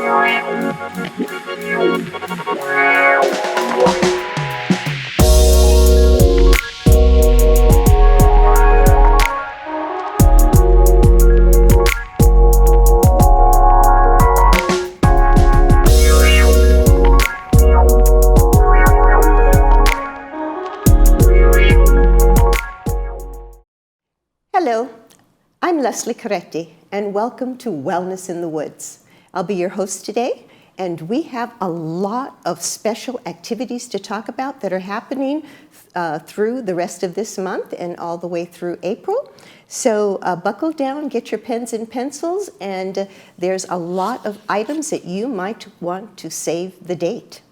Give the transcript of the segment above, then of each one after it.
Hello, I'm Leslie Coretti, and welcome to Wellness in the Woods. I'll be your host today, and we have a lot of special activities to talk about that are happening through the rest of this month and all the way through April. So buckle down, get your pens and pencils, and there's a lot of items that you might want to save the date.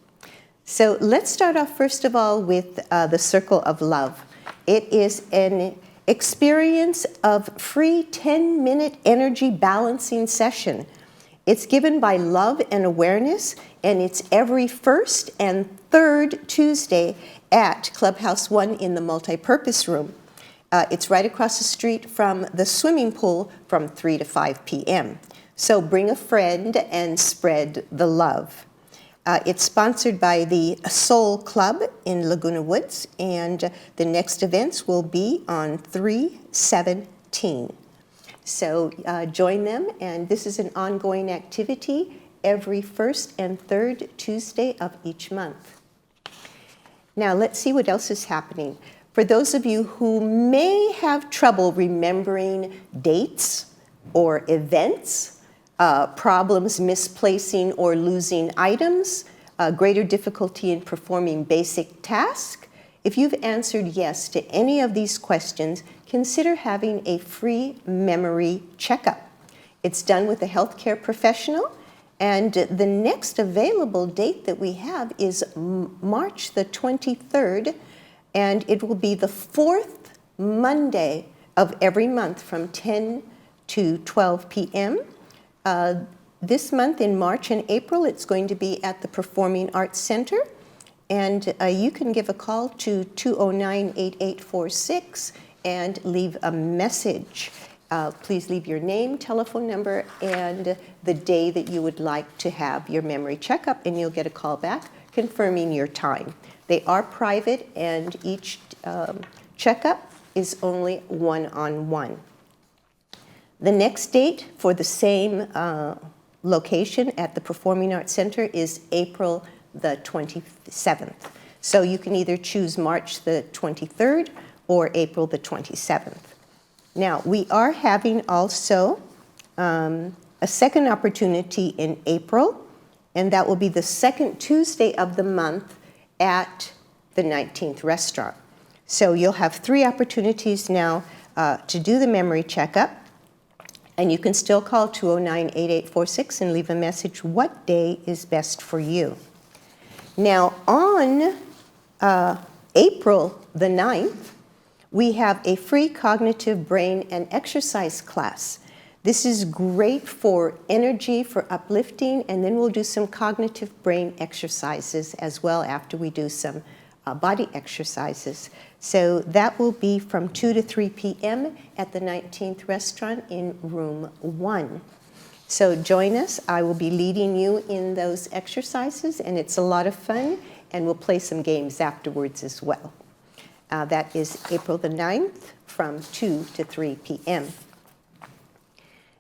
So let's start off first of all with the Circle of Love. It is an experience of free 10-minute energy balancing session. It's given by Love and Awareness, and it's every first and third Tuesday at Clubhouse 1 in the multipurpose room. It's right across the street from the swimming pool from 3 to 5 p.m. So bring a friend and spread the love. It's sponsored by the Soul Club in Laguna Woods, and the next events will be on 3/17. So join them, and this is an ongoing activity every first and third Tuesday of each month. Now let's see what else is happening. For those of you who may have trouble remembering dates or events, problems misplacing or losing items, greater difficulty in performing basic tasks. If you've answered yes to any of these questions, consider having a free memory checkup. It's done with a healthcare professional, and the next available date that we have is March the 23rd, and it will be the fourth Monday of every month from 10 to 12 p.m. This month in March and April, it's going to be at the Performing Arts Center, and you can give a call to 209-8846 and leave a message. Please leave your name, telephone number, and the day that you would like to have your memory checkup, and you'll get a call back confirming your time. They are private, and each checkup is only one-on-one. The next date for the same location at the Performing Arts Center is April the 27th. So you can either choose March the 23rd or April the 27th. Now, we are having also a second opportunity in April, and that will be the second Tuesday of the month at the 19th restaurant. So you'll have 3 opportunities now to do the memory checkup. And you can still call 209-8846 and leave a message what day is best for you. Now, on April the 9th, we have a free cognitive brain and exercise class. This is great for energy, for uplifting, and then we'll do some cognitive brain exercises as well after we do some body exercises. So that will be from 2 to 3 p.m. at the 19th restaurant in room 1. So join us. I will be leading you in those exercises, and it's a lot of fun, and we'll play some games afterwards as well. That is April the 9th from 2 to 3 p.m.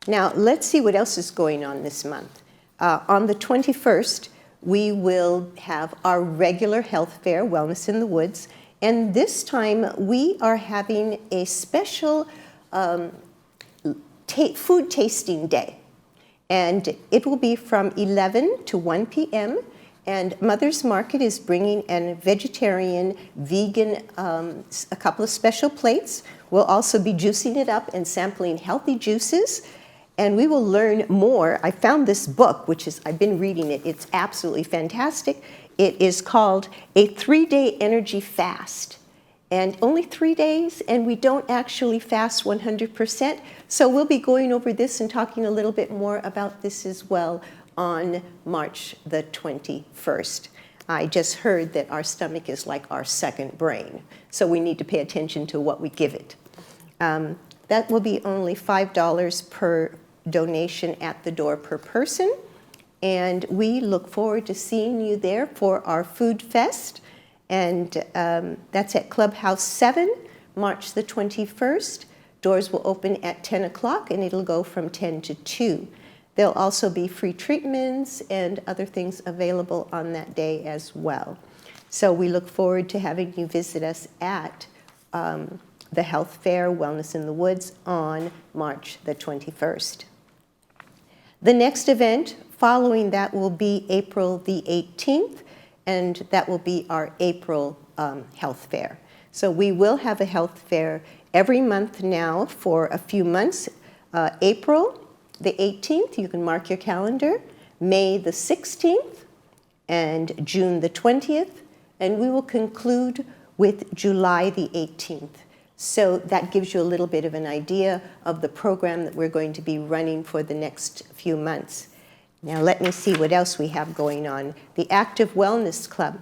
Now, let's see what else is going on this month. On the 21st, we will have our regular health fair, Wellness in the Woods, and this time we are having a special food tasting day. And it will be from 11 to 1 p.m. And Mother's Market is bringing a vegetarian, vegan, a couple of special plates. We'll also be juicing it up and sampling healthy juices. And we will learn more. I found this book, I've been reading it. It's absolutely fantastic. It is called A 3-Day Energy Fast. And only 3 days, and we don't actually fast 100%. So we'll be going over this and talking a little bit more about this as well on March the 21st. I just heard that our stomach is like our second brain, so we need to pay attention to what we give it. That will be only $5 per donation at the door per person, and we look forward to seeing you there for our food fest. And that's at Clubhouse 7, March the 21st. Doors will open at 10 o'clock, and it'll go from 10 to 2. There'll also be free treatments and other things available on that day as well. So we look forward to having you visit us at the Health Fair, Wellness in the Woods, on March the 21st. The next event following that will be April the 18th, and that will be our April Health Fair. So we will have a health fair every month now for a few months. April the 18th, you can mark your calendar, May the 16th, and June the 20th, and we will conclude with July the 18th. So that gives you a little bit of an idea of the program that we're going to be running for the next few months. Now let me see what else we have going on. The Active Wellness Club.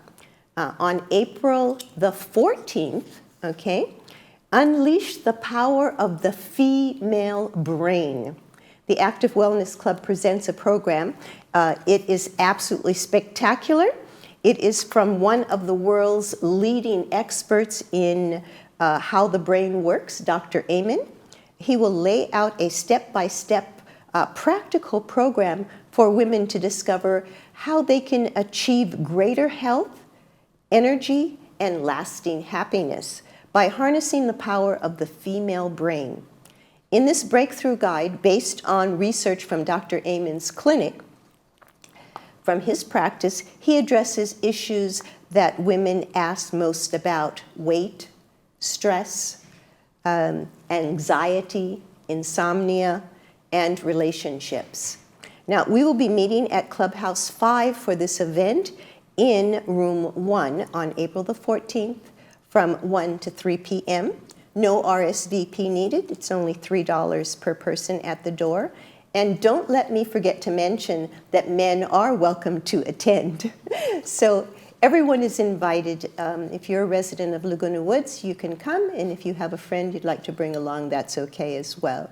On April the 14th, okay, Unleash the Power of the Female Brain. The Active Wellness Club presents a program. It is absolutely spectacular. It is from one of the world's leading experts in how the brain works, Dr. Amen. He will lay out a step-by-step practical program for women to discover how they can achieve greater health, energy, and lasting happiness by harnessing the power of the female brain. In this breakthrough guide, based on research from Dr. Amen's clinic, from his practice, he addresses issues that women ask most about: weight, stress, anxiety, insomnia, and relationships. Now, we will be meeting at Clubhouse 5 for this event in room 1 on April the 14th from 1 to 3 p.m. No RSVP needed. It's only $3 per person at the door. And don't let me forget to mention that men are welcome to attend. So everyone is invited. If you're a resident of Laguna Woods, you can come. And if you have a friend you'd like to bring along, that's okay as well.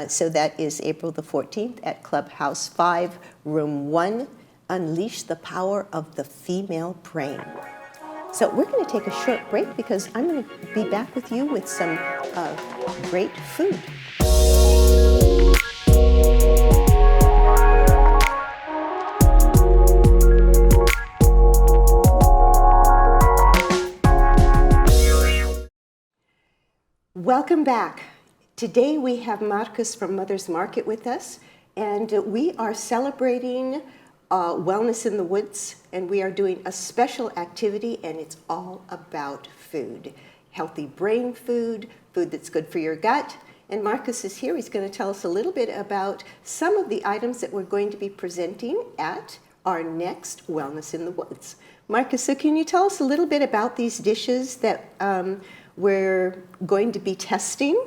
So that is April the 14th at Clubhouse 5, room 1. Unleash the Power of the Female Brain. So we're going to take a short break because I'm going to be back with you with some great food. Welcome back. Today we have Marcus from Mother's Market with us, and we are celebrating Wellness in the Woods, and we are doing a special activity, and it's all about food. Healthy brain food, food that's good for your gut. And Marcus is here. He's going to tell us a little bit about some of the items that we're going to be presenting at our next Wellness in the Woods. Marcus, so can you tell us a little bit about these dishes that we're going to be testing?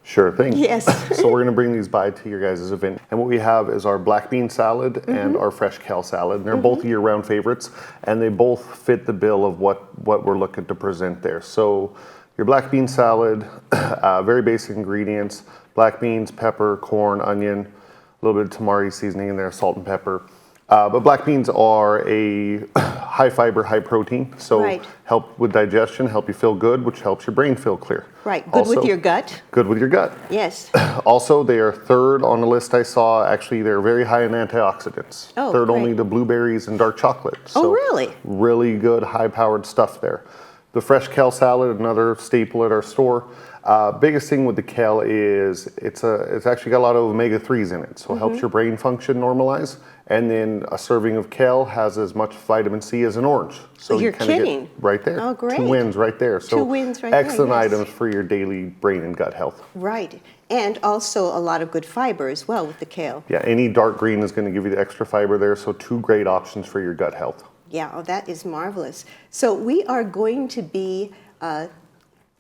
Sure thing. Yes. So we're going to bring these by to your guys' event. And what we have is our black bean salad and our fresh kale salad. And they're both year-round favorites, and they both fit the bill of what we're looking to present there. So your black bean salad, very basic ingredients: black beans, pepper, corn, onion, a little bit of tamari seasoning in there, salt and pepper. But black beans are a high fiber, high protein, so help with digestion, help you feel good, which helps your brain feel clear. Right, good also, with your gut. Good with your gut. Yes. Also, they are third on the list I saw. Actually, they're very high in antioxidants. Oh, third only to blueberries and dark chocolate. So really? Really good, high-powered stuff there. The fresh kale salad, another staple at our store. Biggest thing with the kale is it's actually got a lot of omega-3s in it, so it helps your brain function normalize. And then a serving of kale has as much vitamin C as an orange. So you're kidding. Get right there. Oh, great. 2 wins right there. So 2 wins right excellent there, yes. items for your daily brain and gut health. Right. And also a lot of good fiber as well with the kale. Yeah, any dark green is going to give you the extra fiber there, so 2 great options for your gut health. Yeah, oh, that is marvelous. So we are going to be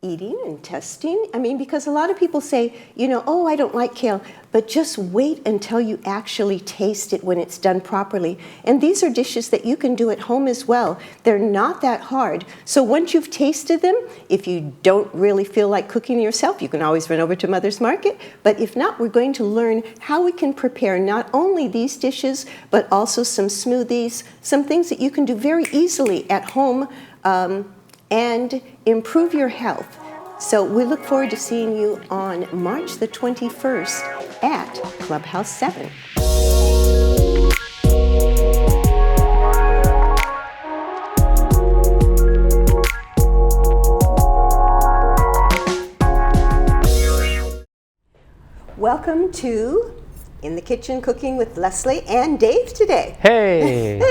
eating and testing. I mean, because a lot of people say, you know, oh, I don't like kale, but just wait until you actually taste it when it's done properly. And these are dishes that you can do at home as well. They're not that hard. So once you've tasted them, if you don't really feel like cooking yourself, you can always run over to Mother's Market. But if not, we're going to learn how we can prepare not only these dishes, but also some smoothies, some things that you can do very easily at home and improve your health. So we look forward to seeing you on March the 21st at Clubhouse 7. Welcome to In the Kitchen Cooking with Leslie and Dave today. Hey!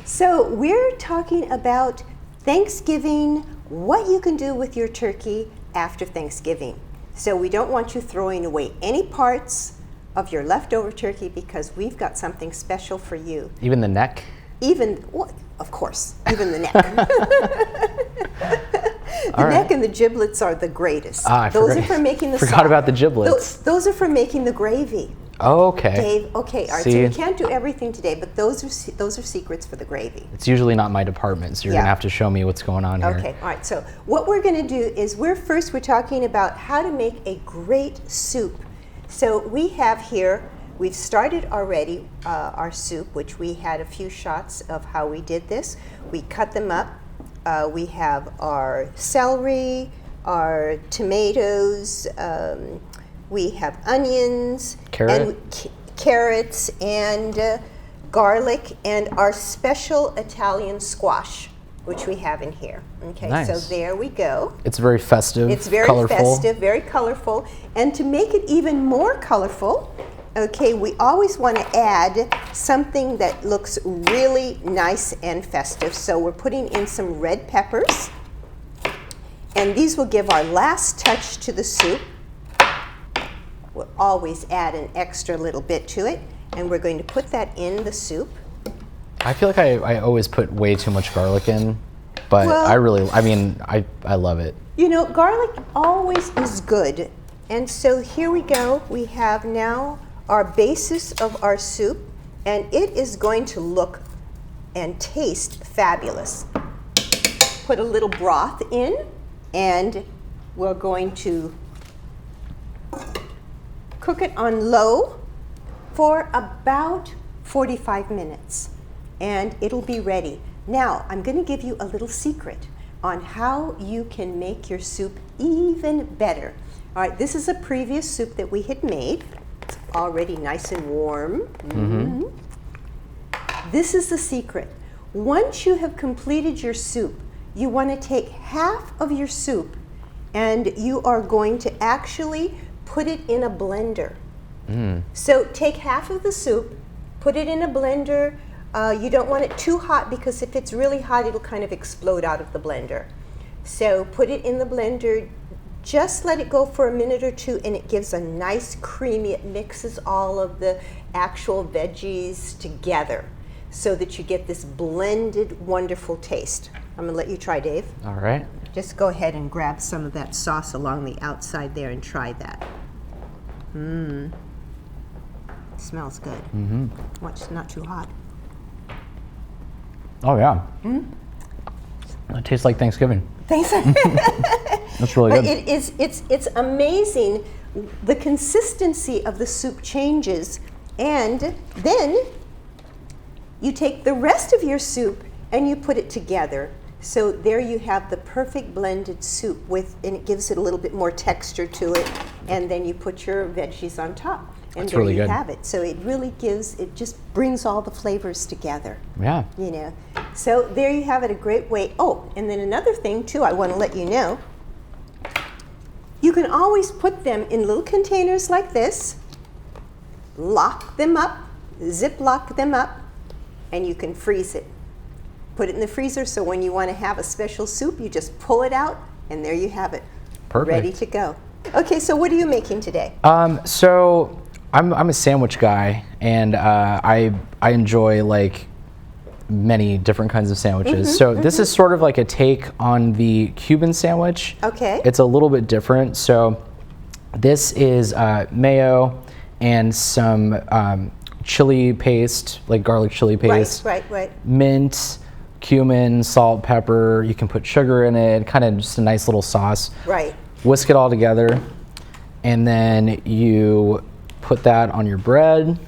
So we're talking about Thanksgiving, what you can do with your turkey after Thanksgiving. So we don't want you throwing away any parts of your leftover turkey because we've got something special for you. Even the neck? Well, of course, even the neck. The neck and the giblets are the greatest. Those are for making the sauce. Forgot about the giblets. Those are for making the gravy. Oh, okay. Dave, okay, all right, so we can't do everything today, but those are secrets for the gravy. It's usually not my department, so you're going to have to show me what's going on here. Okay, all right, so what we're going to do is we're talking about how to make a great soup. So we have here, we've started already our soup, which we had a few shots of how we did this. We cut them up. We have our celery, our tomatoes, we have onions, carrots, and garlic, and our special Italian squash, which we have in here. Okay, nice. So there we go. It's very festive. It's very festive, very colorful. And to make it even more colorful, okay, we always want to add something that looks really nice and festive. So we're putting in some red peppers, and these will give our last touch to the soup. We'll always add an extra little bit to it, and we're going to put that in the soup. I feel like I always put way too much garlic in, but I love it. You know, garlic always is good. And so here we go. We have now our basis of our soup, and it is going to look and taste fabulous. Put a little broth in, and we're going to cook it on low for about 45 minutes, and it'll be ready. Now, I'm going to give you a little secret on how you can make your soup even better. All right, this is a previous soup that we had made. It's already nice and warm. Mm-hmm. This is the secret. Once you have completed your soup, you want to take half of your soup, and you are going to actually put it in a blender. So take half of the soup, put it in a blender. You don't want it too hot, because if it's really hot, it'll kind of explode out of the blender. So put it in the blender, just let it go for a minute or two, and it gives a nice creamy, it mixes all of the actual veggies together so that you get this blended, wonderful taste. I'm gonna let you try, Dave. All right. Just go ahead and grab some of that sauce along the outside there and try that. Smells good. Watch, it's not too hot. Oh yeah. It tastes like Thanksgiving. Thanks. That's really good. It's amazing. The consistency of the soup changes, and then you take the rest of your soup and you put it together. So there you have the perfect blended soup and it gives it a little bit more texture to it, and then you put your veggies on top. And That's there really you good. have it. So it really it just brings all the flavors together. Yeah. You know. So there you have it, a great way. Oh, and then another thing too, I want to let you know. You can always put them in little containers like this, lock them up, zip-lock them up, and you can freeze it. Put it in the freezer, so when you want to have a special soup, you just pull it out, and there you have it. Perfect. Ready to go. Okay, so what are you making today? So I'm a sandwich guy, and I enjoy like many different kinds of sandwiches. So this is sort of like a take on the Cuban sandwich. Okay. It's a little bit different. So this is mayo and some chili paste, like garlic chili paste. Right. Mint, cumin, salt, pepper. You can put sugar in it, kind of just a nice little sauce. Right. Whisk it all together, and then you put that on your bread.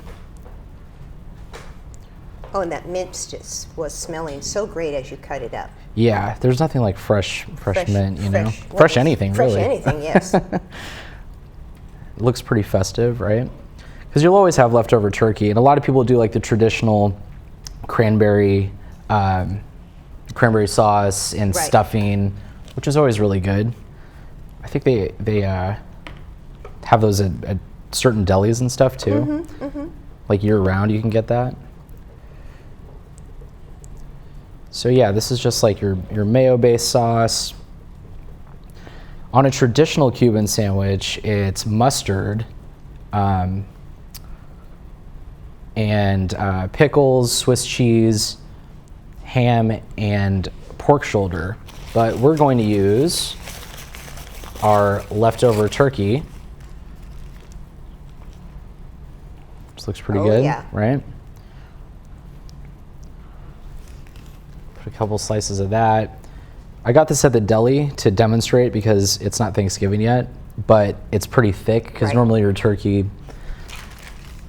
Oh, and that mint just was smelling so great as you cut it up. Yeah, there's nothing like fresh mint, you know? Well, Fresh anything, really. Fresh anything, yes. It looks pretty festive, right? Because you'll always have leftover turkey, and a lot of people do like the traditional cranberry sauce and Right. stuffing, which is always really good. I think they have those at certain delis and stuff too. Like year round, you can get that. So yeah, this is just like your mayo-based sauce. On a traditional Cuban sandwich, it's mustard and pickles, Swiss cheese, ham, and pork shoulder. But we're going to use our leftover turkey. This looks pretty good, yeah. right? Put a couple slices of that. I got this at the deli to demonstrate because it's not Thanksgiving yet, but it's pretty thick because Right. normally your turkey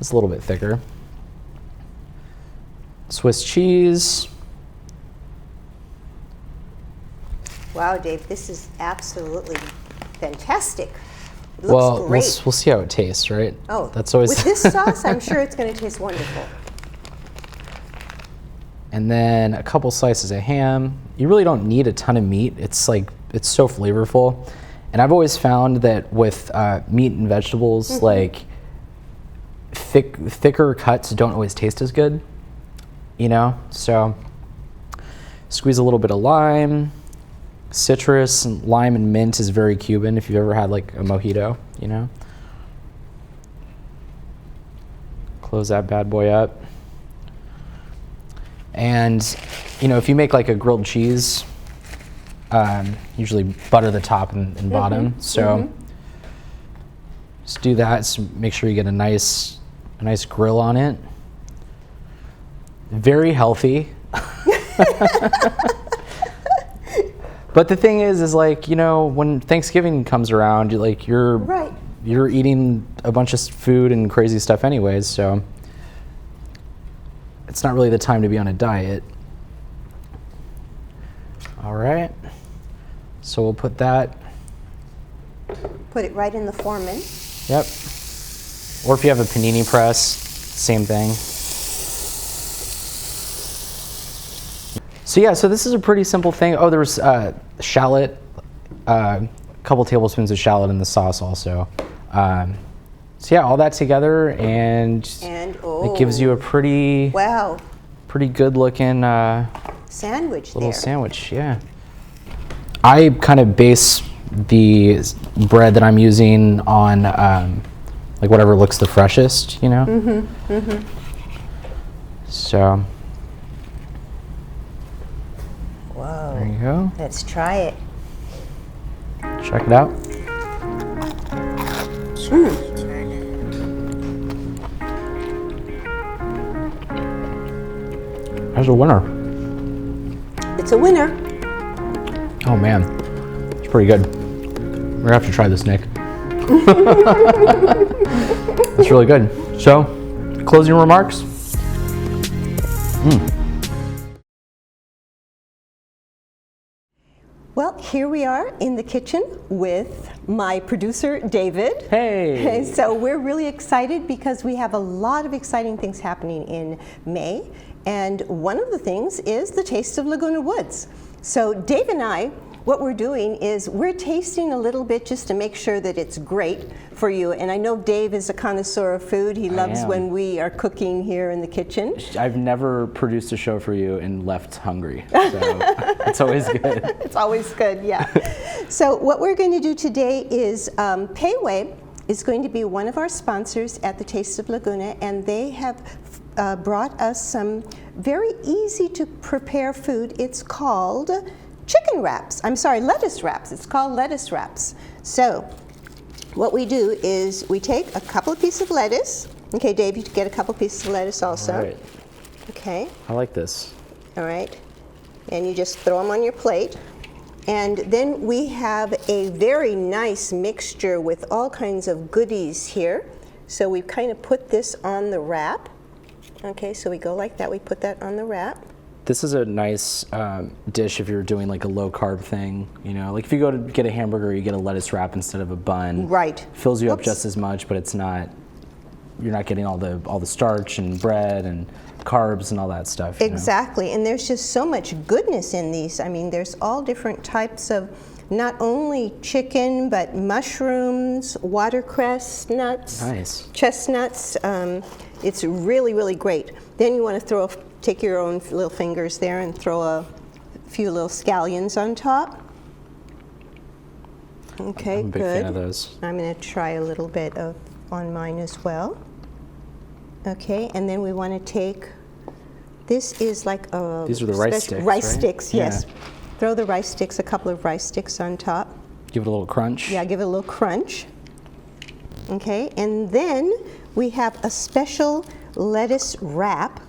is a little bit thicker. Swiss cheese. Wow, Dave, this is absolutely fantastic. It looks Well, great. we'll see how it tastes, right? Oh, that's always. with this sauce, I'm sure it's going to taste wonderful. And then a couple slices of ham. You really don't need a ton of meat. It's so flavorful. And I've always found that with meat and vegetables, like thicker cuts don't always taste as good, you know? So squeeze a little bit of lime. Citrus, and lime and mint is very Cuban if you've ever had like a mojito, you know? Close that bad boy up. And, you know, if you make like a grilled cheese, usually butter the top and bottom. So just do that. So make sure you get a nice grill on it. Very healthy. But the thing is like, you know, when Thanksgiving comes around, you're Right. you're eating a bunch of food and crazy stuff anyways, so it's not really the time to be on a diet. All right, so we'll put that. Put it right in the foreman. Yep. Or if you have a panini press, same thing. So yeah, so this is a pretty simple thing. Oh, there was shallot, a couple tablespoons of shallot in the sauce also. So yeah, all that together, and it gives you a pretty good looking sandwich little there. sandwich. Yeah. I kind of base the bread that I'm using on like whatever looks the freshest, you know. So. Whoa. There you go. Let's try it. Check it out. There's a winner. It's a winner. Oh man, it's pretty good. We're gonna have to try this, Nick. It's really good. So, closing remarks? Well, here we are in the kitchen with my producer, David. Hey! So we're really excited because we have a lot of exciting things happening in May. And one of the things is the Taste of Laguna Woods. So Dave and I, what we're doing is we're tasting a little bit just to make sure that it's great for you. And I know Dave is a connoisseur of food. He loves when we are cooking here in the kitchen. I've never produced a show for you and left hungry, so it's always good. It's always good, yeah. So what we're going to do today is Payway is going to be one of our sponsors at the Taste of Laguna, and they have brought us some very easy to prepare food. It's called chicken wraps. I'm sorry, lettuce wraps. It's called lettuce wraps. So what we do is we take a couple of pieces of lettuce. Okay, Dave, you get a couple pieces of lettuce also. All right. Okay. I like this. All right. And you just throw them on your plate. And then we have a very nice mixture with all kinds of goodies here. So we kind of put this on the wrap. Okay, so we go like that. We put that on the wrap. This is a nice dish if you're doing like a low carb thing, you know, like if you go to get a hamburger, you get a lettuce wrap instead of a bun. Right. Fills you up just as much, but it's not, you're not getting all the starch and bread and carbs and all that stuff. Exactly, and there's just so much goodness in these. I mean, there's all different types of not only chicken, but mushrooms, watercress nuts, Nice. chestnuts. It's really, really great. Then you want to take your own little fingers there and throw a few little scallions on top. Okay, I'm a big good. fan of those. I'm going to try a little bit on mine as well. Okay, and then we want to take, this is like a... These are the rice sticks, Rice right? sticks, yes. Yeah. Throw the rice sticks, a couple of rice sticks on top. Give it a little crunch. Yeah, give it a little crunch. Okay, and then we have a special lettuce wrap,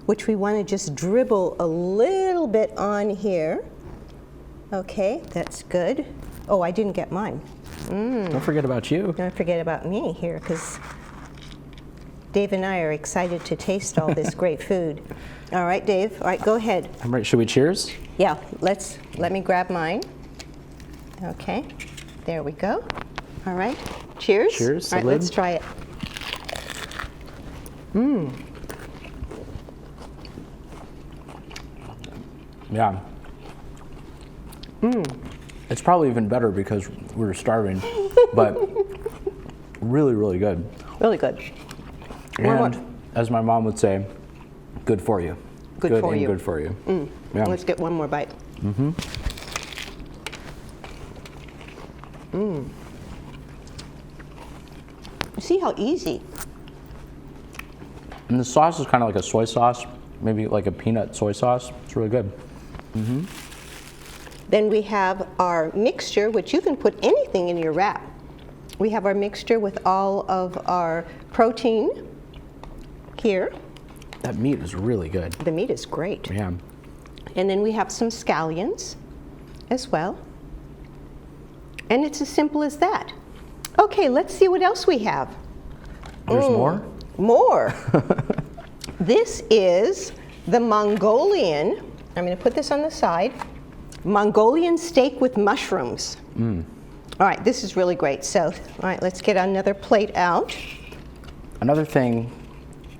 which we want to just dribble a little bit on here. Okay, that's good. Oh, I didn't get mine. Don't forget about you. Don't forget about me here, because Dave and I are excited to taste all this great food. All right, Dave. All right, go ahead. I'm ready. Should we cheers? Yeah, let me grab mine. Okay, there we go. All right, cheers. Cheers, All right, salud. let's try it. Yeah. It's probably even better because we were starving, but really, really good. Really good. One more. And as my mom would say, good for you. Good for and you. good for you. Yeah. Let's get one more bite. You see how easy? And the sauce is kind of like a soy sauce, maybe like a peanut soy sauce. It's really good. Then we have our mixture, which you can put anything in your wrap. We have our mixture with all of our protein here. That meat is really good. The meat is great. Yeah. And then we have some scallions as well. And it's as simple as that. Okay, let's see what else we have. There's more? More. This is the Mongolian, I'm going to put this on the side, Mongolian steak with mushrooms. All right, this is really great. So, all right, let's get another plate out. Another thing,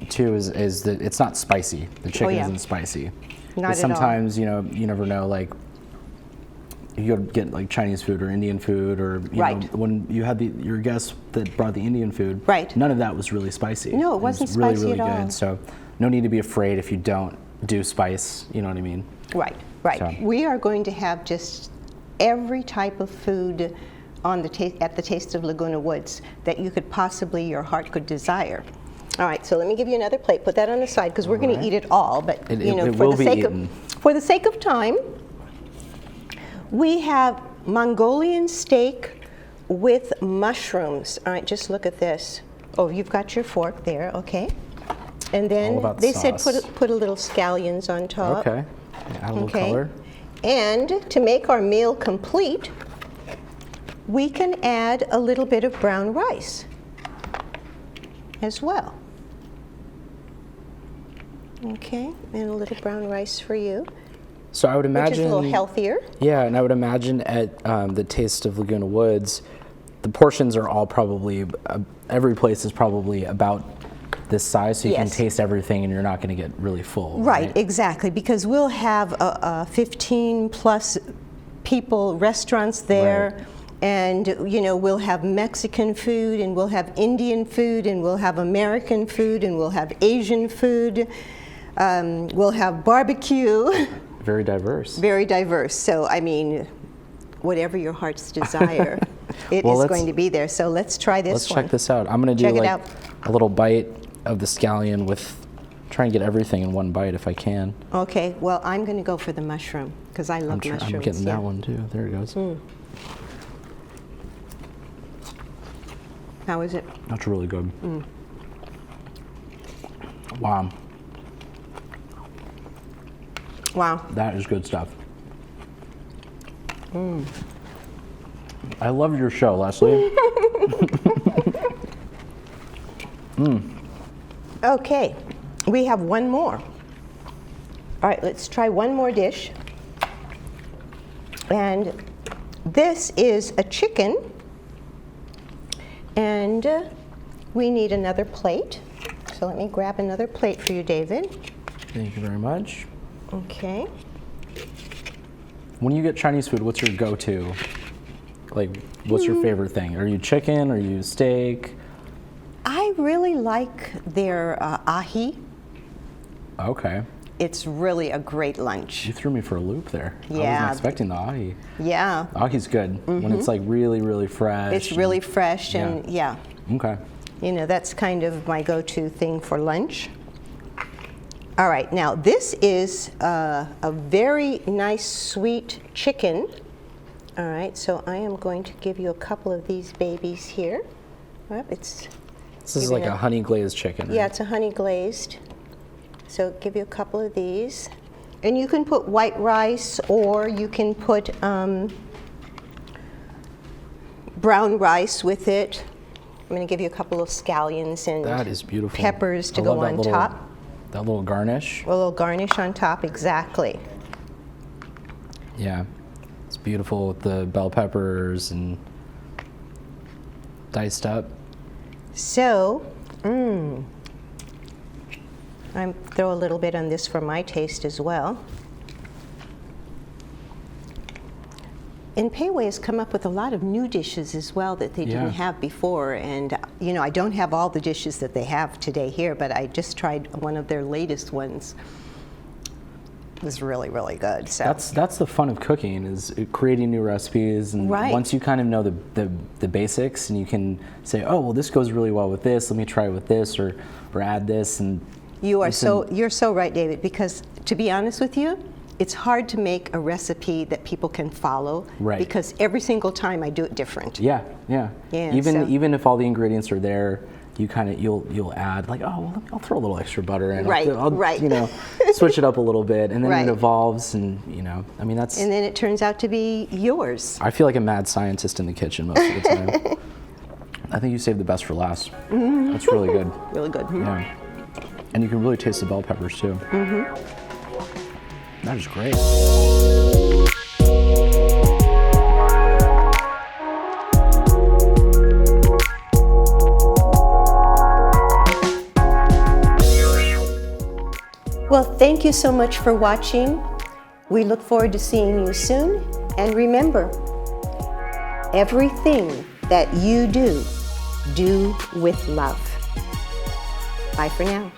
too, is that it's not spicy. The chicken yeah. isn't spicy. Not at all. Sometimes, you know, you never know, like, you go to get like Chinese food or Indian food, or you Right. know, when you had your guest that brought the Indian food, Right. none of that was really spicy. No, it wasn't was really, spicy really at all. good. So no need to be afraid if you don't do spice. You know what I mean? Right, right. So- We are going to have just every type of food on at the Taste of Laguna Woods that you could possibly, your heart could desire. All right, so let me give you another plate. Put that on the side because we're going to eat it all. But It for will the be sake eaten. for the sake of time, we have Mongolian steak with mushrooms. All right, just look at this. Oh, you've got your fork there. Okay. And All then about they said sauce. put a little scallions on top. Okay. Add a little Okay. color. And to make our meal complete, we can add a little bit of brown rice as well. Okay, and a little brown rice for you, So I would which imagine. is a little healthier. Yeah, and I would imagine at the Taste of Laguna Woods, the portions are all probably, every place is probably about this size, so you can Yes. taste everything and you're not going to get really full. Right, exactly, because we'll have 15 plus people, restaurants there. Right. And you know, we'll have Mexican food, and we'll have Indian food, and we'll have American food, and we'll have Asian food. We'll have barbecue. Very diverse. Very diverse. So I mean, whatever your heart's desire, it Well, is let's- going to be there. So let's try this Let's one. check this out. I'm going to do Check it like out. a little bite of the scallion with try and get everything in one bite if I can. Okay, well, I'm going to go for the mushroom because I love mushrooms. I'm getting that one too. There it goes. How is it? That's really good. Wow. Wow. That is good stuff. I love your show, Leslie. Okay, we have one more. All right, let's try one more dish. And this is a chicken. And we need another plate. So let me grab another plate for you, David. Thank you very much. Okay. When you get Chinese food, what's your go-to? Like, what's your favorite thing? Are you chicken? Are you steak? I really like their ahi. Okay. It's really a great lunch. You threw me for a loop there. I Yeah. wasn't expecting the ahi. Yeah. Ahi's good when it's like really, really fresh. It's really fresh and yeah. Okay. You know, that's kind of my go-to thing for lunch. All right, now this is a very nice sweet chicken. All right, so I am going to give you a couple of these babies here. This is like a honey glazed chicken, right? Yeah, it's a honey glazed. So give you a couple of these. And you can put white rice or you can put brown rice with it. I'm going to give you a couple of scallions and that is beautiful. Peppers to I go love on top. That little garnish. A little garnish on top, exactly. Yeah, it's beautiful with the bell peppers and diced up. So, I throw a little bit on this for my taste as well. And Pei Wei has come up with a lot of new dishes as well that they didn't have before. And, you know, I don't have all the dishes that they have today here, but I just tried one of their latest ones. It was really, really good. So That's the fun of cooking, is creating new recipes. And once you kind of know the basics and you can say, oh, well, this goes really well with this, let me try it with this or add this. And you're so right, David, because to be honest with you, it's hard to make a recipe that people can follow, because every single time I do it different. Yeah. Even if all the ingredients are there, you kind of you'll add like, oh, well, I'll throw a little extra butter in. I'll you know, switch it up a little bit, and then it evolves, and you know, I mean that's. And then it turns out to be yours. I feel like a mad scientist in the kitchen most of the time. I think you saved the best for last. That's really good. Really good. Yeah, and you can really taste the bell peppers too. That is great. Well, thank you so much for watching. We look forward to seeing you soon. And remember, everything that you do, do with love. Bye for now.